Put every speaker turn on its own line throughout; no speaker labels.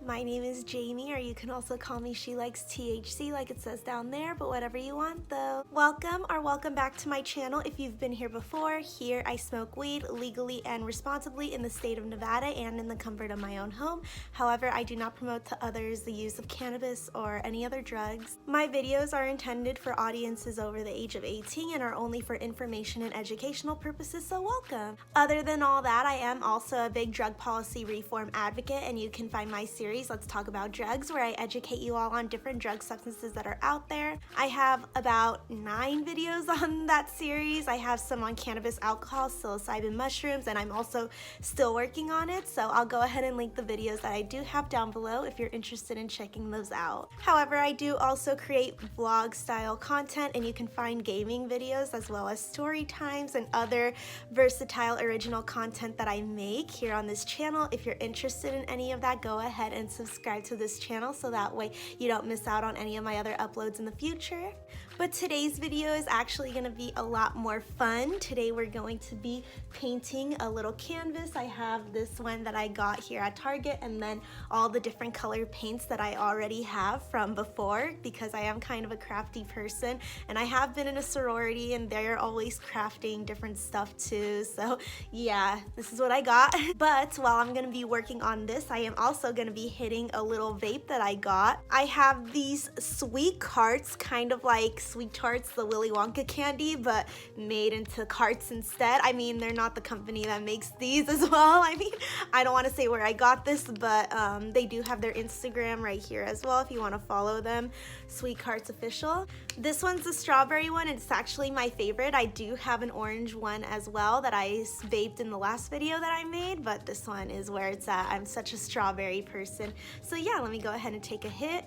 My name is Jamie, or you can also call me She Likes THC like it says down there, but whatever you want though. Welcome back to my channel. If you've been here before, here I smoke weed legally and responsibly in the state of Nevada and in the comfort of my own home. However, I do not promote to others the use of cannabis or any other drugs. My videos are intended for audiences over the age of 18 and are only for information and educational purposes, so welcome. Other than all that, I am also a big drug policy reform advocate, and you can find my series Let's Talk About Drugs, where I educate you all on different drug substances that are out there. I have about 9 videos on that series. I have some on cannabis, alcohol, psilocybin, mushrooms, and I'm also still working on it, so I'll go ahead and link the videos that I do have down below if you're interested in checking those out. However, I do also create vlog style content, and you can find gaming videos as well as story times and other versatile original content that I make here on this channel. If you're interested in any of that, go ahead and subscribe to this channel so that way you don't miss out on any of my other uploads in the future. But today's video is actually going to be a lot more fun. Today we're going to be painting a little canvas. I have this one that I got here at Target, and then all the different color paints that I already have from before, because I am kind of a crafty person and I have been in a sorority and they're always crafting different stuff too. So yeah, this is what I got. But while I'm going to be working on this, I am also going to be hitting a little vape that I got. I have these sweet carts, kind of like Sweet Tarts, the Willy Wonka candy, but made into carts instead. I mean, they're not the company that makes these as well. I mean, I don't want to say where I got this, but they do have their Instagram right here as well if you want to follow them, Sweet Carts Official. This one's the strawberry one, and it's actually my favorite. I do have an orange one as well that I vaped in the last video that I made, but this one is where it's at. I'm such a strawberry person. So yeah, let me go ahead and take a hit.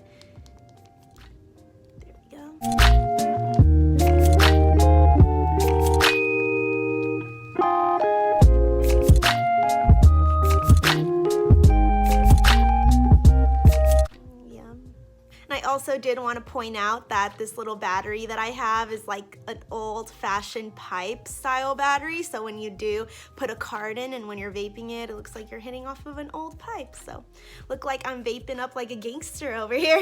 There we go. I also did want to point out that this little battery that I have is like an old-fashioned pipe style battery, so when you do put a card in and when you're vaping it, it looks like you're hitting off of an old pipe. So look like I'm vaping up like a gangster over here.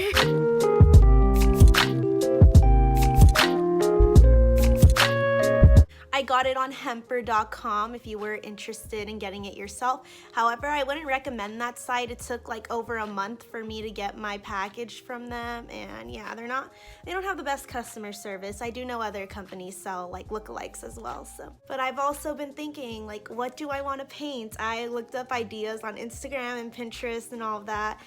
I got it on hemper.com if you were interested in getting it yourself. However, I wouldn't recommend that site. It took like over a month for me to get my package from them, and yeah, they don't have the best customer service. I do know other companies sell like lookalikes as well, so. But I've also been thinking, like, what do I want to paint? I looked up ideas on Instagram and Pinterest and all of that.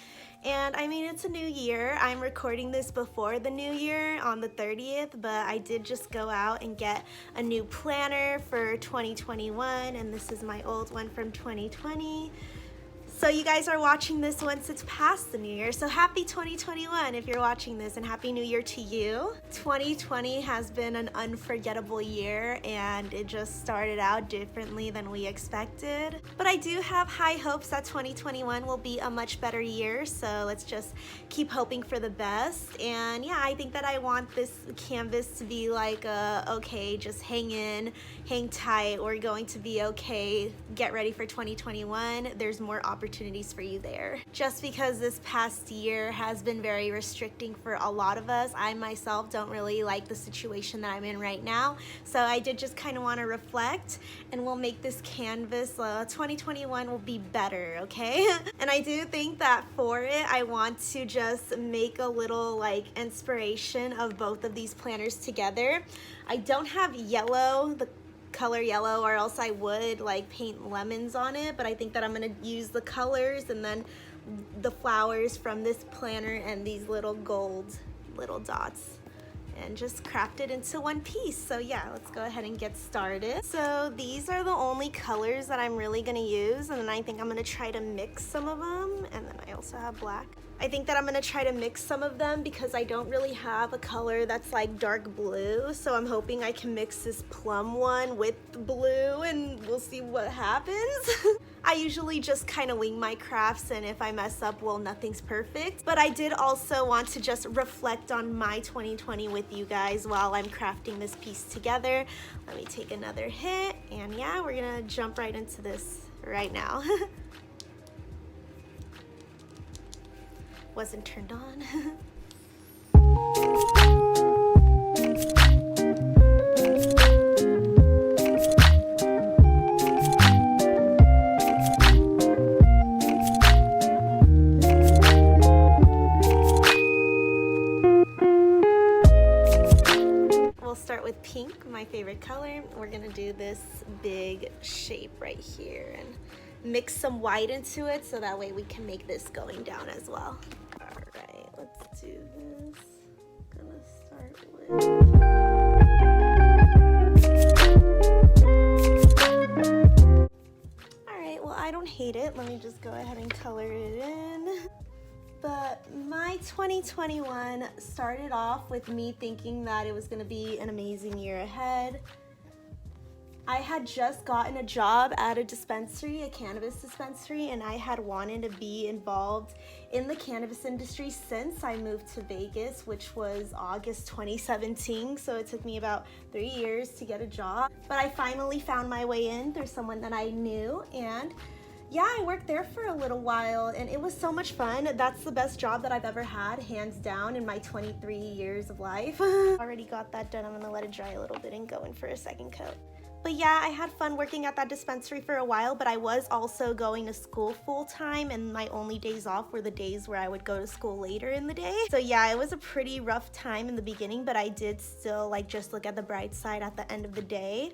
And I mean, it's a new year. I'm recording this before the new year on the 30th, but I did just go out and get a new planner for 2021, and this is my old one from 2020. So you guys are watching this once it's past the new year, so happy 2021 if you're watching this, and happy new year to you. 2020 has been an unforgettable year, and it just started out differently than we expected. But I do have high hopes that 2021 will be a much better year, so let's just keep hoping for the best. And yeah, I think that I want this canvas to be like, okay, just hang in, hang tight, we're going to be okay, get ready for 2021. There's more opportunities for you there. Just because this past year has been very restricting for a lot of us, I myself don't really like the situation that I'm in right now, so I did just kind of want to reflect, and we'll make this canvas 2021 will be better, okay? And I do think that for it, I want to just make a little like inspiration of both of these planners together. I don't have yellow, the color yellow, or else I would like paint lemons on it, but I think that I'm gonna use the colors and then the flowers from this planner and these little gold little dots and just craft it into one piece. So yeah, let's go ahead and get started. So these are the only colors that I'm really gonna use, and then I think I'm gonna try to mix some of them, and then I also have black. I think that I'm gonna try to mix some of them because I don't really have a color that's like dark blue, so I'm hoping I can mix this plum one with blue and we'll see what happens. I usually just kind of wing my crafts, and if I mess up, well, nothing's perfect. But I did also want to just reflect on my 2020 with you guys while I'm crafting this piece together. Let me take another hit, and yeah, we're gonna jump right into this right now. wasn't turned on. We'll start with pink, my favorite color. We're gonna do this big shape right here and mix some white into it so that way we can make this going down as well. All right, let's do this. Gonna start with... All right, well, I don't hate it. Let me just go ahead and color it in. But my 2021 started off with me thinking that it was gonna be an amazing year ahead. I had just gotten a job at a dispensary, a cannabis dispensary, and I had wanted to be involved in the cannabis industry since I moved to Vegas, which was August 2017. So it took me about 3 years to get a job. But I finally found my way in through someone that I knew, and yeah, I worked there for a little while and it was so much fun. That's the best job that I've ever had, hands down, in my 23 years of life. Already got that done. I'm gonna let it dry a little bit and go in for a second coat. But yeah, I had fun working at that dispensary for a while, but I was also going to school full time, and my only days off were the days where I would go to school later in the day. So yeah, it was a pretty rough time in the beginning, but I did still like just look at the bright side at the end of the day.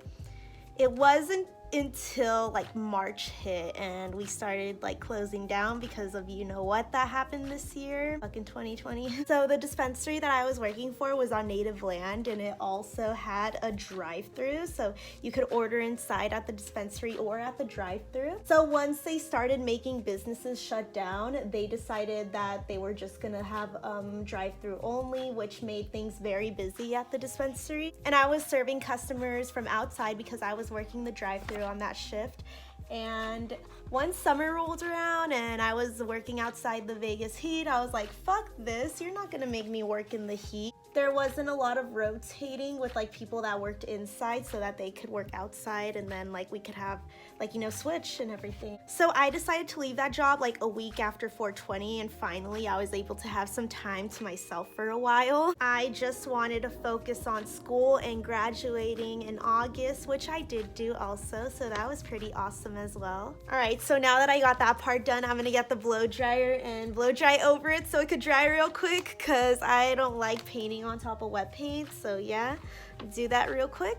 It wasn't until like March hit and we started like closing down because of you know what that happened this year, like in 2020. So the dispensary that I was working for was on native land, and it also had a drive-through, so you could order inside at the dispensary or at the drive-through. So once they started making businesses shut down, they decided that they were just gonna have drive-through only, which made things very busy at the dispensary. And I was serving customers from outside because I was working the drive-through on that shift. And once summer rolled around and I was working outside the Vegas heat, I was like, fuck this, you're not gonna make me work in the heat. There wasn't a lot of rotating with like people that worked inside so that they could work outside, and then like we could have like, you know, switch and everything. So I decided to leave that job like a week after 420, and finally I was able to have some time to myself for a while. I just wanted to focus on school and graduating in August, which I did do also, so that was pretty awesome as well. All right, so now that I got that part done, I'm gonna get the blow dryer and blow dry over it so it could dry real quick, because I don't like painting on top of wet paint. So yeah, do that real quick.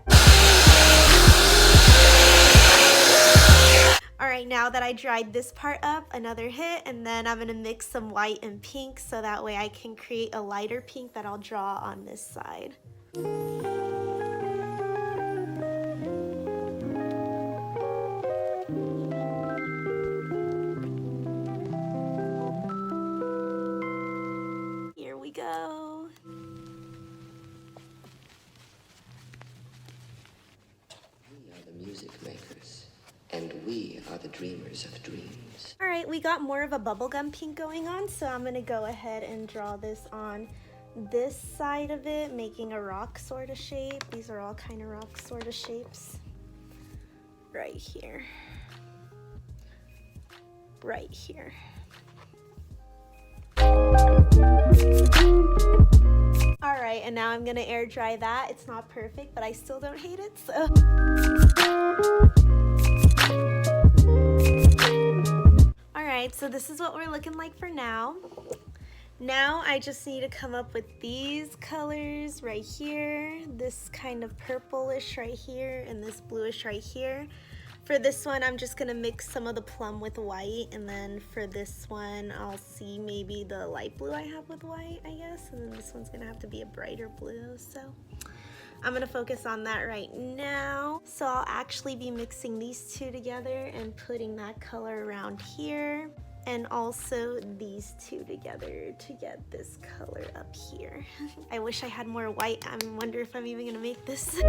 All right, now that I dried this part up, another hit, and then I'm gonna mix some white and pink so that way I can create a lighter pink that I'll draw on this side. Here we go.
We are the music makers, and we are the dreamers of dreams.
All right, we got more of a bubblegum pink going on, so I'm gonna go ahead and draw this on this side of it, making a rock sort of shape. These are all kind of rock sort of shapes. Right here. Right here. All right, and now I'm gonna air dry that. It's not perfect, but I still don't hate it, so. All right, so this is what we're looking like for now. Now I just need to come up with these colors right here, this kind of purplish right here, and this bluish right here. For this one, I'm just gonna mix some of the plum with white, and then for this one, I'll see maybe the light blue I have with white, I guess, and then this one's gonna have to be a brighter blue, so I'm gonna focus on that right now. So I'll actually be mixing these two together and putting that color around here, and also these two together to get this color up here. I wish I had more white. I wonder if I'm even gonna make this.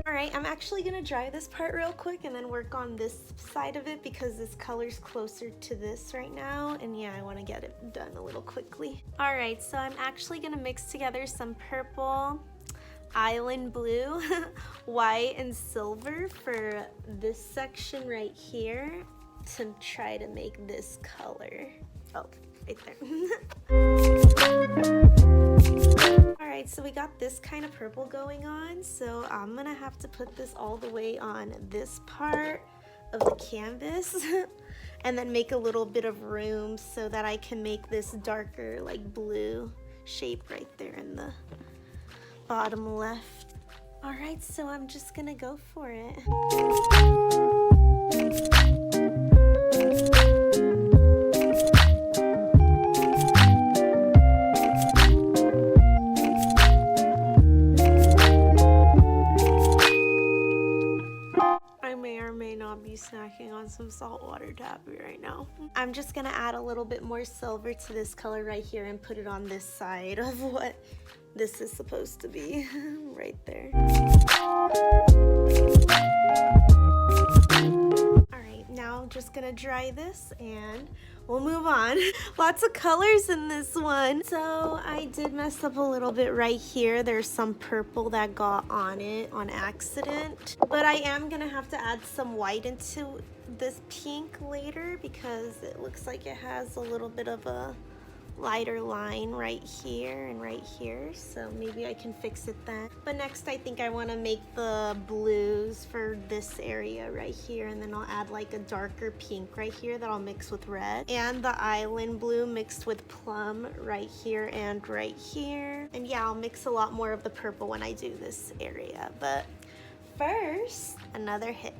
Alright, I'm actually gonna dry this part real quick and then work on this side of it because this color's closer to this right now, and yeah, I want to get it done a little quickly. Alright, so I'm actually gonna mix together some purple, island blue, white, and silver for this section right here. to try to make this color. Oh, right there. Alright, so we got this kind of purple going on, so I'm gonna have to put this all the way on this part of the canvas and then make a little bit of room so that I can make this darker like blue shape right there in the bottom left. Alright, so I'm just gonna go for it. I may or may not be snacking on some saltwater taffy right now. I'm just gonna add a little bit more silver to this color right here and put it on this side of what this is supposed to be, right there. Alright, now I'm just gonna dry this and we'll move on. Lots of colors in this one. So I did mess up a little bit right here. There's some purple that got on it on accident. But I am gonna have to add some white into this pink later because it looks like it has a little bit of a lighter line right here and right here, so maybe I can fix it then. But next I think I want to make the blues for this area right here, and then I'll add like a darker pink right here that I'll mix with red, and the island blue mixed with plum right here and right here. And yeah, I'll mix a lot more of the purple when I do this area, but first, another hit.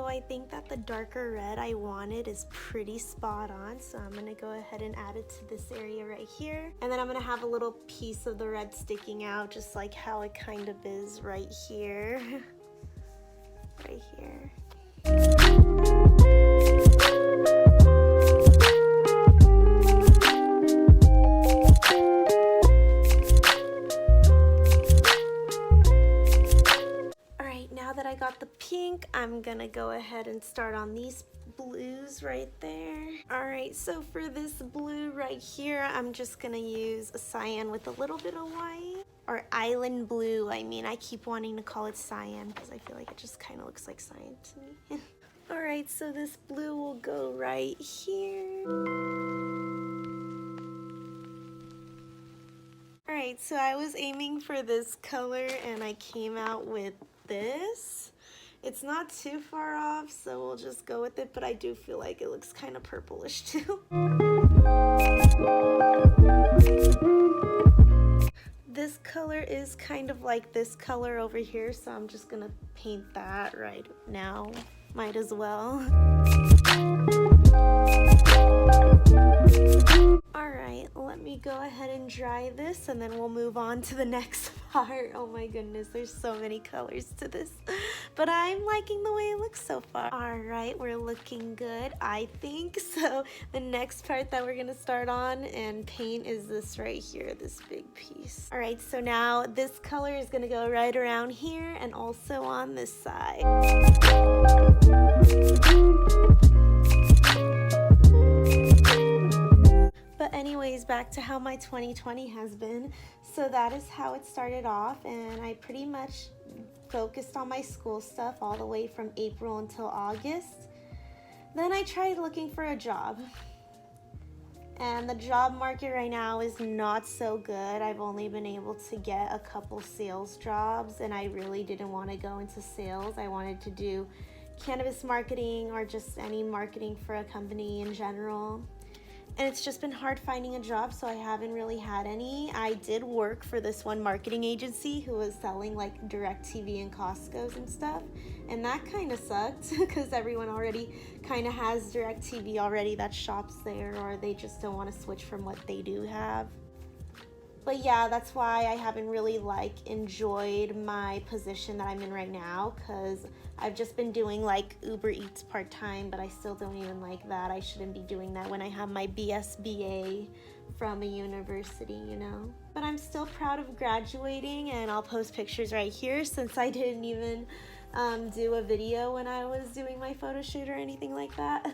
I think that the darker red I wanted is pretty spot on, so I'm gonna go ahead and add it to this area right here, and then I'm gonna have a little piece of the red sticking out just like how it kind of is right here. Right here. I got the pink, I'm gonna go ahead and start on these blues right there. Alright, so for this blue right here, I'm just gonna use a cyan with a little bit of white. Or island blue, I mean. I keep wanting to call it cyan because I feel like it just kind of looks like cyan to me. Alright, so this blue will go right here. Alright, so I was aiming for this color and I came out with this. It's not too far off, so we'll just go with it, but I do feel like it looks kind of purplish too. This color is kind of like this color over here, so I'm just gonna paint that right now. Might as well. Alright, let me go ahead and dry this and then we'll move on to the next part. Oh my goodness, there's so many colors to this. But I'm liking the way it looks so far. Alright, we're looking good, I think. So the next part that we're gonna start on and paint is this right here, this big piece. Alright, so now this color is gonna go right around here and also on this side. But anyways, back to how my 2020 has been. So that is how it started off, and I pretty much focused on my school stuff all the way from April until August. Then I tried looking for a job. And the job market right now is not so good. I've only been able to get a couple sales jobs, and I really didn't want to go into sales. I wanted to do cannabis marketing or just any marketing for a company in general. And it's just been hard finding a job, so I haven't really had any. I did work for this one marketing agency who was selling like DirecTV and Costco's and stuff, and that kind of sucked because everyone already kind of has DirecTV already that shops there, or they just don't want to switch from what they do have. But yeah, that's why I haven't really like enjoyed my position that I'm in right now, because I've just been doing like Uber Eats part-time, but I still don't even like that. I shouldn't be doing that when I have my BSBA from a university, you know. But I'm still proud of graduating, and I'll post pictures right here since I didn't even do a video when I was doing my photo shoot or anything like that.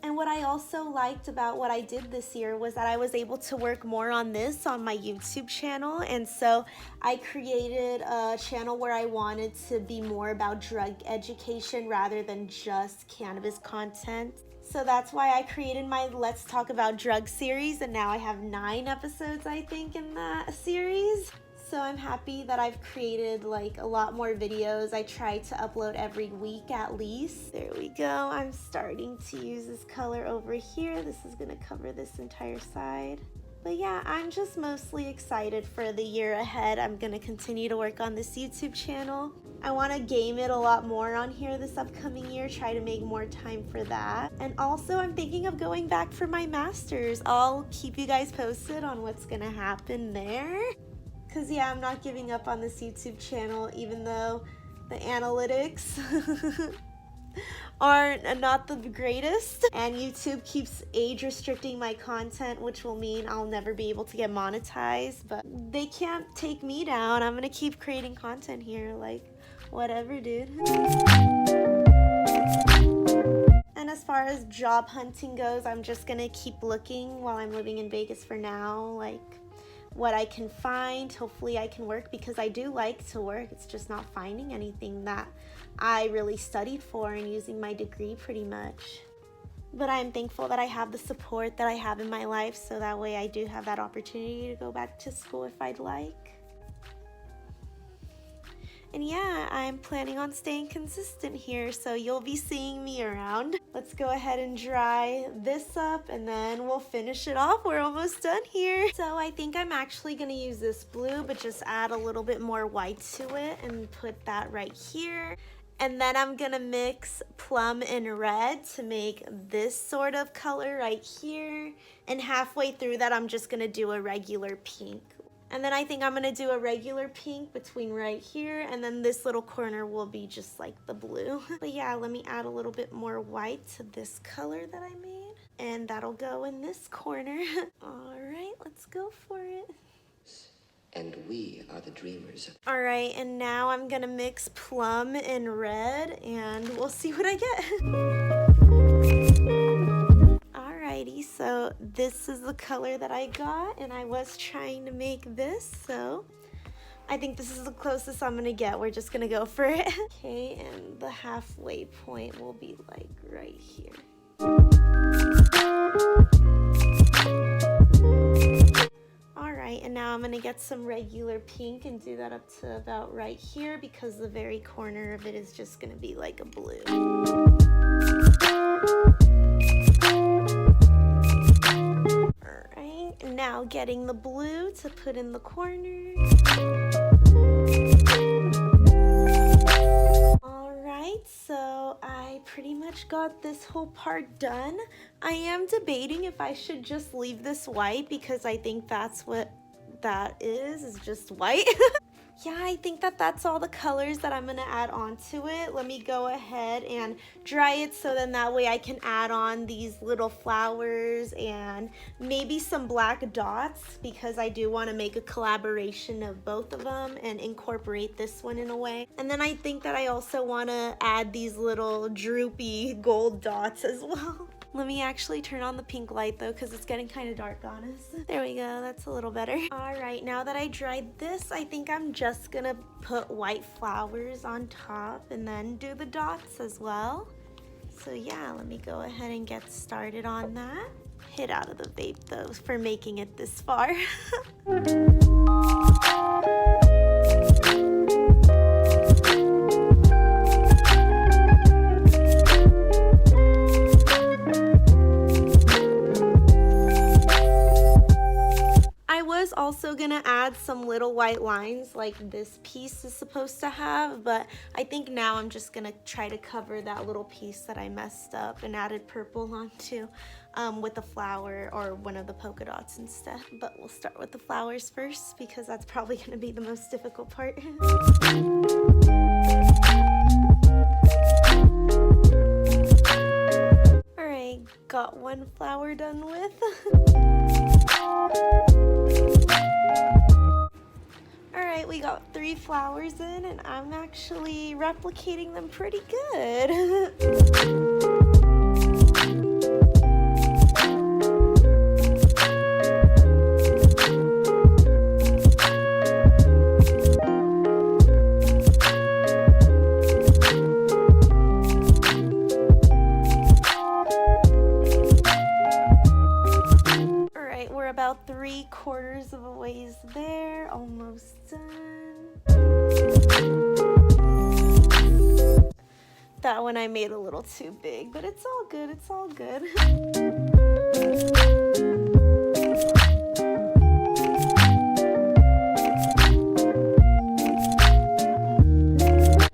And what I also liked about what I did this year was that I was able to work more on this on my YouTube channel. And so I created a channel where I wanted to be more about drug education rather than just cannabis content. So that's why I created my Let's Talk About Drugs series, and now I have 9 episodes, I think, in that series. So I'm happy that I've created like a lot more videos. I try to upload every week at least. There we go. I'm starting to use this color over here. This is gonna cover this entire side. But yeah, I'm just mostly excited for the year ahead. I'm gonna continue to work on this YouTube channel. I wanna game it a lot more on here this upcoming year, try to make more time for that. And also I'm thinking of going back for my master's. I'll keep you guys posted on what's gonna happen there. Cause yeah, I'm not giving up on this YouTube channel even though the analytics are not the greatest, and YouTube keeps age restricting my content, which will mean I'll never be able to get monetized, but they can't take me down. I'm gonna keep creating content here, like whatever, dude. And as far as job hunting goes, I'm just gonna keep looking while I'm living in Vegas for now, like what I can find. Hopefully I can work, because I do like to work. It's just not finding anything that I really studied for and using my degree pretty much. But I'm thankful that I have the support that I have in my life, so that way I do have that opportunity to go back to school if I'd like. And yeah, I'm planning on staying consistent here, so you'll be seeing me around. Let's go ahead and dry this up and then we'll finish it off. We're almost done here. So I think I'm actually gonna use this blue, but just add a little bit more white to it and put that right here. And then I'm gonna mix plum and red to make this sort of color right here. And halfway through that, I'm just gonna do a regular pink. And then I think I'm gonna do a regular pink between right here, and then this little corner will be just like the blue. But yeah, let me add a little bit more white to this color that I made, and that'll go in this corner. All right, let's go for it.
And we are the dreamers.
All right, and now I'm gonna mix plum and red, and we'll see what I get. Alrighty, so this is the color that I got, and I was trying to make this, so I think this is the closest I'm gonna get. We're just gonna go for it. Okay, and the halfway point will be like right here. Alright, and now I'm gonna get some regular pink and do that up to about right here, because the very corner of it is just gonna be like a blue. Now getting the blue to put in the corner. Alright, so I pretty much got this whole part done. I am debating if I should just leave this white, because I think that's what that is just white. Yeah, I think that's all the colors that I'm gonna add onto it. Let me go ahead and dry it, so then that way I can add on these little flowers and maybe some black dots, because I do want to make a collaboration of both of them and incorporate this one in a way. And then I think that I also want to add these little droopy gold dots as well. Let me actually turn on the pink light though, because it's getting kind of dark on us. There we go, that's a little better. All right, now that I dried this, I think I'm just gonna put white flowers on top and then do the dots as well. So yeah, let me go ahead and get started on that. Hit out of the vape though for making it this far. Also gonna add some little white lines like this piece is supposed to have, but I think now I'm just gonna try to cover that little piece that I messed up and added purple onto with the flower or one of the polka dots instead. But we'll start with the flowers first, because that's probably gonna be the most difficult part. Alright, got one flower done with. Alright, we got 3 flowers in, and I'm actually replicating them pretty good. 3/4 of a ways there, almost done. That one I made a little too big, but it's all good, it's all good.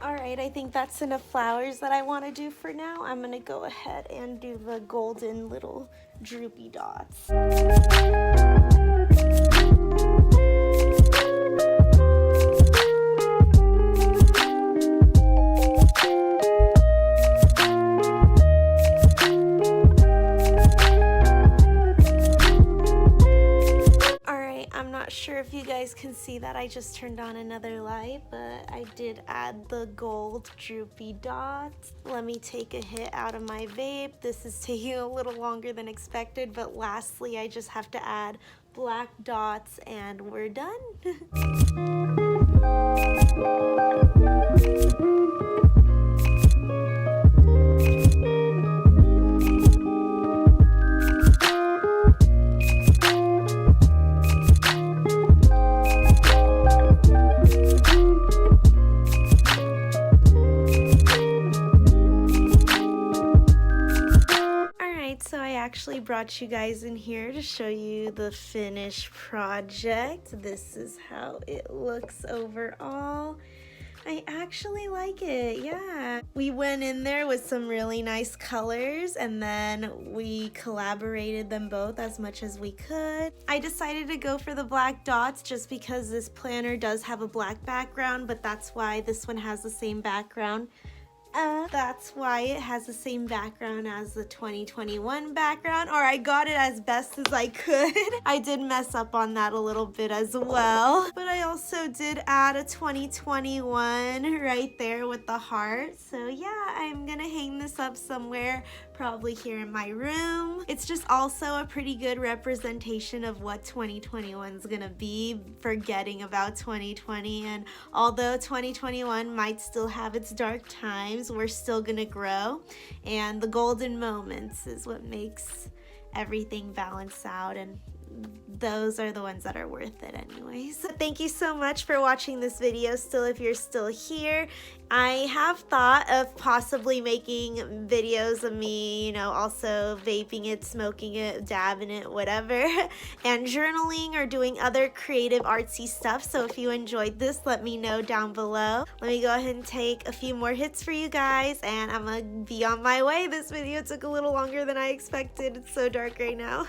Alright, I think that's enough flowers that I want to do for now. I'm going to go ahead and do the golden little droopy dots. Not sure if you guys can see that I just turned on another light, but I did add the gold droopy dots. Let me take a hit out of my vape. This is taking a little longer than expected, but lastly I just have to add black dots and we're done. So I actually brought you guys in here to show you the finished project. This is how it looks overall. I actually like it, yeah. We went in there with some really nice colors and then we collaborated them both as much as we could. I decided to go for the black dots just because this planner does have a black background, but that's why this one has the same background. That's why it has the same background as the 2021 background, or I got it as best as I could. I did mess up on that a little bit as well, but I also did add a 2021 right there with the heart. So yeah, I'm gonna hang this up somewhere, probably here in my room. It's just also a pretty good representation of what 2021 is gonna be, forgetting about 2020. And although 2021 might still have its dark times, we're still gonna grow, and the golden moments is what makes everything balance out, and those are the ones that are worth it anyways. So thank you so much for watching this video still, if you're still here. I have thought of possibly making videos of me, you know, also vaping it, smoking it, dabbing it, whatever, and journaling or doing other creative artsy stuff. So if you enjoyed this, let me know down below. Let me go ahead and take a few more hits for you guys, and I'm gonna be on my way. This video took a little longer than I expected. It's so dark right now.